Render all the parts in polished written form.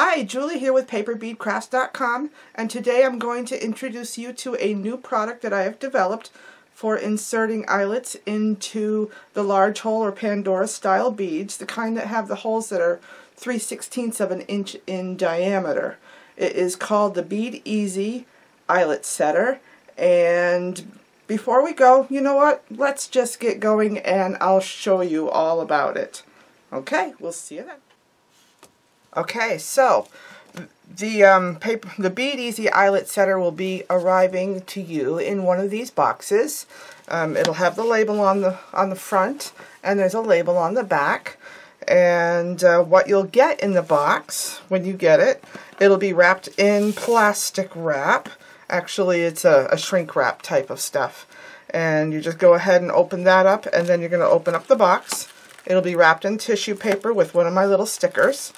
Hi, Julie here with paperbeadcrafts.com, and today I'm going to introduce you to a new product that I have developed for inserting eyelets into the large hole or Pandora style beads, the kind that have the holes that are 3/16 of an inch in diameter. It is called the Bead Easy Eyelet Setter, and before we go, you know what? Let's just get going and I'll show you all about it. Okay, we'll see you then. Okay, so the Bead Easy Eyelet Setter will be arriving to you in one of these boxes. It'll have the label on the front, and there's a label on the back. And what you'll get in the box when you get it, it'll be wrapped in plastic wrap. Actually, it's a shrink wrap type of stuff. And you just go ahead and open that up, and then you're going to open up the box. It'll be wrapped in tissue paper with one of my little stickers.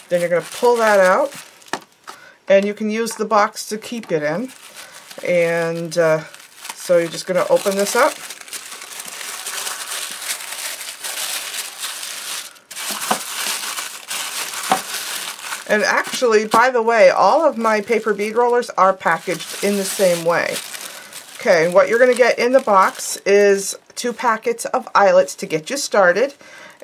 Then you're going to pull that out, and you can use the box to keep it in. And so you're just going to open this up. And actually, by the way, all of my paper bead rollers are packaged in the same way. Okay, and what you're going to get in the box is 2 packets of eyelets to get you started.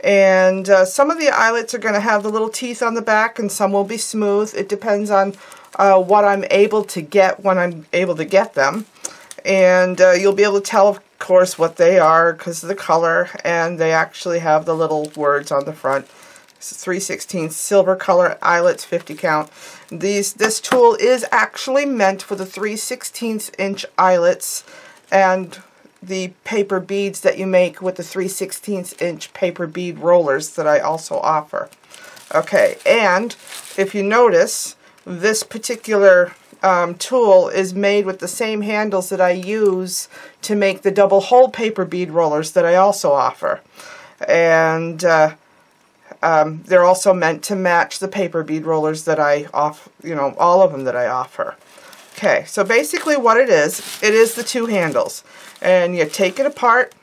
And some of the eyelets are going to have the little teeth on the back, and some will be smooth. It depends on what I'm able to get when I'm able to get them. And you'll be able to tell, of course, what they are because of the color, and they actually have the little words on the front. 3/16 silver color eyelets, 50 count. This tool is actually meant for the 3/16 inch eyelets and the paper beads that you make with the 3/16 inch paper bead rollers that I also offer. Okay, and if you notice, this particular tool is made with the same handles that I use to make the double hole paper bead rollers that I also offer. And they're also meant to match the paper bead rollers that I offer, all of them that I offer. Okay, so basically what it is the 2 handles. And you take it apart,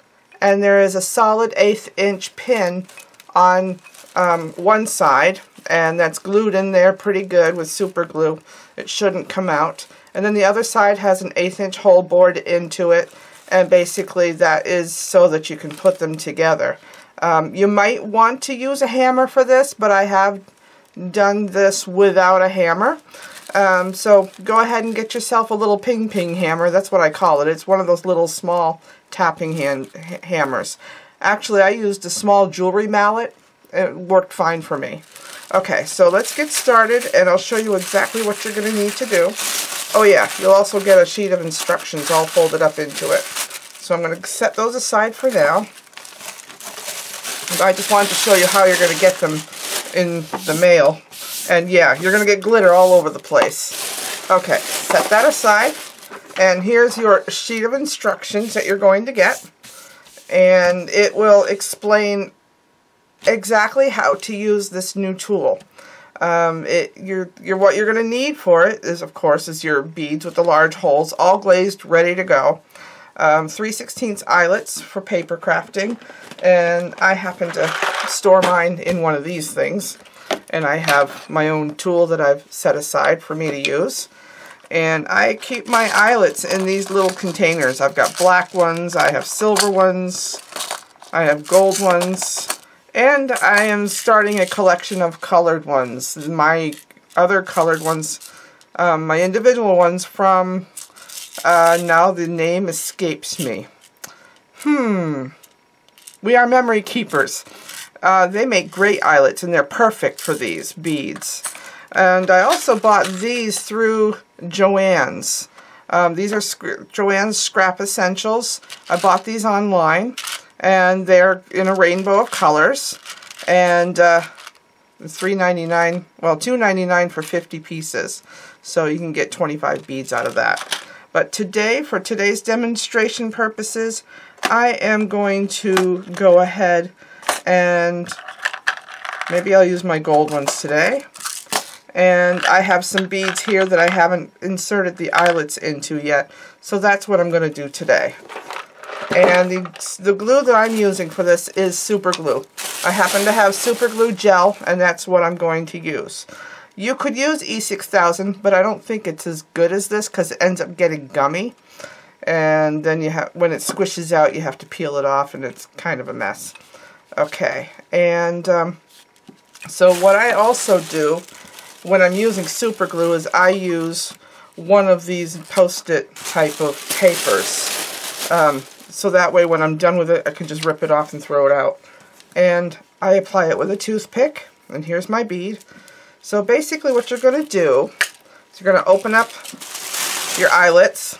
and there is a solid 1/8 inch pin on one side, and that's glued in there pretty good with super glue. It shouldn't come out. And then the other side has an 1/8 inch hole bored into it, and basically that is so that you can put them together. You might want to use a hammer for this, but I have done this without a hammer. So go ahead and get yourself a little ping hammer. That's what I call it. It's one of those little small tapping hammers. Actually, I used a small jewelry mallet. It worked fine for me. Okay, so let's get started, and I'll show you exactly what you're going to need to do. Oh yeah, you'll also get a sheet of instructions all folded up into it. So I'm going to set those aside for now. I just wanted to show you how you're going to get them in the mail. And yeah, you're going to get glitter all over the place. Okay, set that aside. And here's your sheet of instructions that you're going to get. And it will explain exactly how to use this new tool. What you're going to need for it is, of course, your beads with the large holes, all glazed, ready to go. 3/16 eyelets for paper crafting, and I happen to store mine in one of these things, and I have my own tool that I've set aside for me to use. And I keep my eyelets in these little containers. I've got black ones, I have silver ones, I have gold ones, and I am starting a collection of colored ones. My other colored ones, my individual ones from now the name escapes me. We Are Memory Keepers. They make great eyelets, and they're perfect for these beads. And I also bought these through Joann's. These are Joann's Scrap Essentials. I bought these online, and they're in a rainbow of colors. And $3.99, well, $2.99 for 50 pieces. So you can get 25 beads out of that. But today, for today's demonstration purposes, I am going to go ahead and maybe I'll use my gold ones today. And I have some beads here that I haven't inserted the eyelets into yet, so that's what I'm going to do today. And the glue that I'm using for this is super glue. I happen to have super glue gel, and that's what I'm going to use. You could use E6000, but I don't think it's as good as this because it ends up getting gummy. And then you have, when it squishes out, you have to peel it off, and it's kind of a mess. Okay, and so what I also do when I'm using super glue is I use one of these Post-it type of papers. So that way when I'm done with it, I can just rip it off and throw it out. And I apply it with a toothpick, and here's my bead. So basically what you're going to do is you're going to open up your eyelets.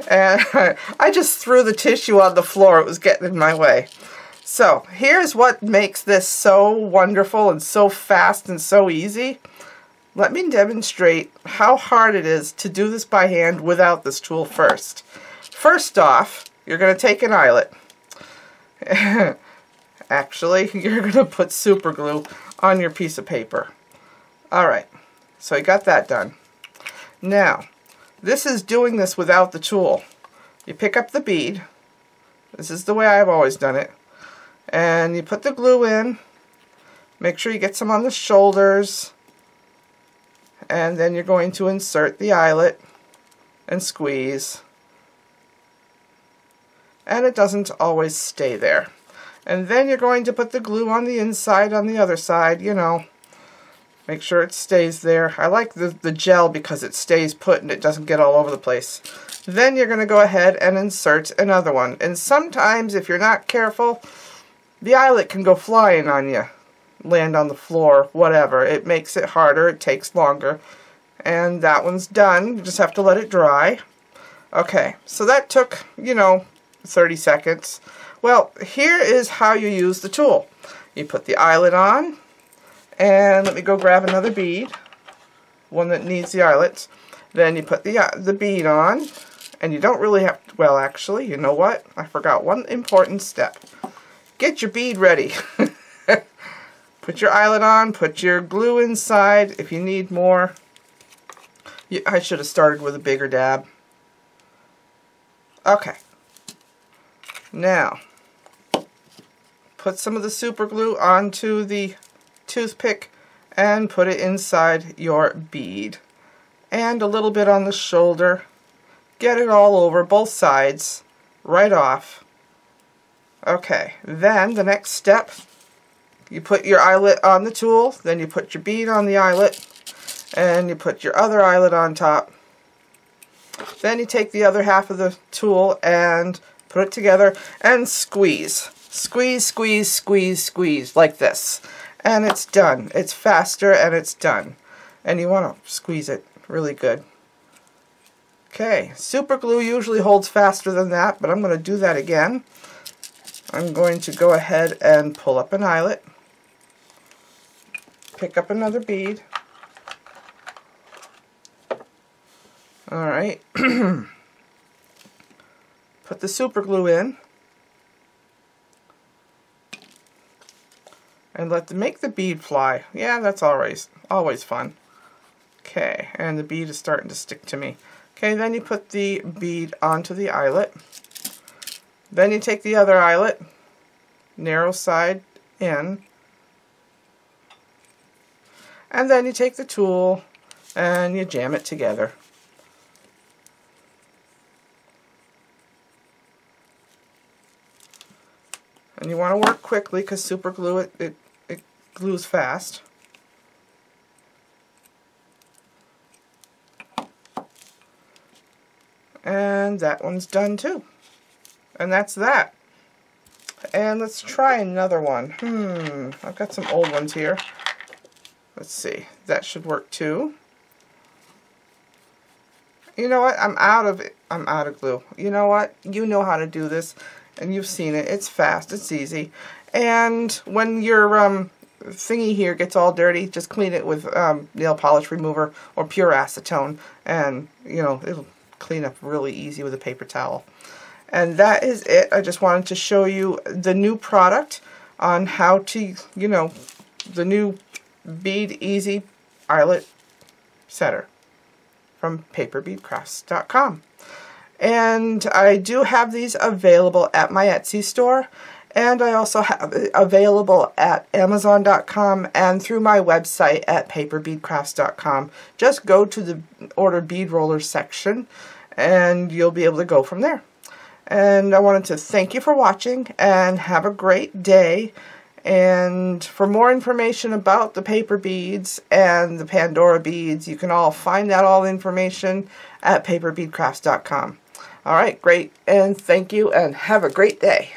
And I just threw the tissue on the floor. It was getting in my way. So here's what makes this so wonderful and so fast and so easy. Let me demonstrate how hard it is to do this by hand without this tool first. First off, you're going to take an eyelet. Actually, you're going to put super glue on your piece of paper. Alright, so you got that done. Now, this is doing this without the tool. You pick up the bead. This is the way I've always done it. And you put the glue in. Make sure you get some on the shoulders. And then you're going to insert the eyelet and squeeze. And it doesn't always stay there. And then you're going to put the glue on the inside, on the other side, you know. Make sure it stays there. I like the gel because it stays put and it doesn't get all over the place. Then you're going to go ahead and insert another one. And sometimes, if you're not careful, the eyelet can go flying on you. Land on the floor, whatever. It makes it harder. It takes longer. And that one's done. You just have to let it dry. Okay, so that took, you know, 30 seconds. Well, here is how you use the tool. You put the eyelet on. And let me go grab another bead, one that needs the eyelets. Then you put the bead on, and you don't really have to, well, actually, you know what? I forgot one important step. Get your bead ready. Put your eyelet on, put your glue inside if you need more. I should have started with a bigger dab. Okay. Now, put some of the super glue onto the toothpick and put it inside your bead. And a little bit on the shoulder. Get it all over, both sides, right off. Okay, then the next step, you put your eyelet on the tool, then you put your bead on the eyelet, and you put your other eyelet on top. Then you take the other half of the tool and put it together and squeeze. Squeeze, squeeze, squeeze, squeeze, like this. And it's done. It's faster and it's done. And you want to squeeze it really good. Okay, super glue usually holds faster than that, but I'm going to do that again. I'm going to go ahead and pull up an eyelet. Pick up another bead. Alright. Put the super glue in. And make the bead fly. Yeah, that's always fun. Okay, and the bead is starting to stick to me. Okay, then you put the bead onto the eyelet. Then you take the other eyelet, narrow side in, and then you take the tool and you jam it together. And you want to work quickly because super glue, it glues fast. And that one's done too. And that's that. And let's try another one. I've got some old ones here. Let's see. That should work too. You know what? I'm out of glue. You know what? You know how to do this. And you've seen it. It's fast. It's easy. And when your thingy here gets all dirty, just clean it with nail polish remover or pure acetone. And, you know, it'll clean up really easy with a paper towel. And that is it. I just wanted to show you the new product on how to, you know, the new Bead Easy Eyelet Setter from paperbeadcrafts.com. And I do have these available at my Etsy store. And I also have it available at Amazon.com and through my website at paperbeadcrafts.com. Just go to the order bead rollers section and you'll be able to go from there. And I wanted to thank you for watching and have a great day. And for more information about the paper beads and the Pandora beads, you can all find that all information at paperbeadcrafts.com. Alright, great, and thank you, and have a great day.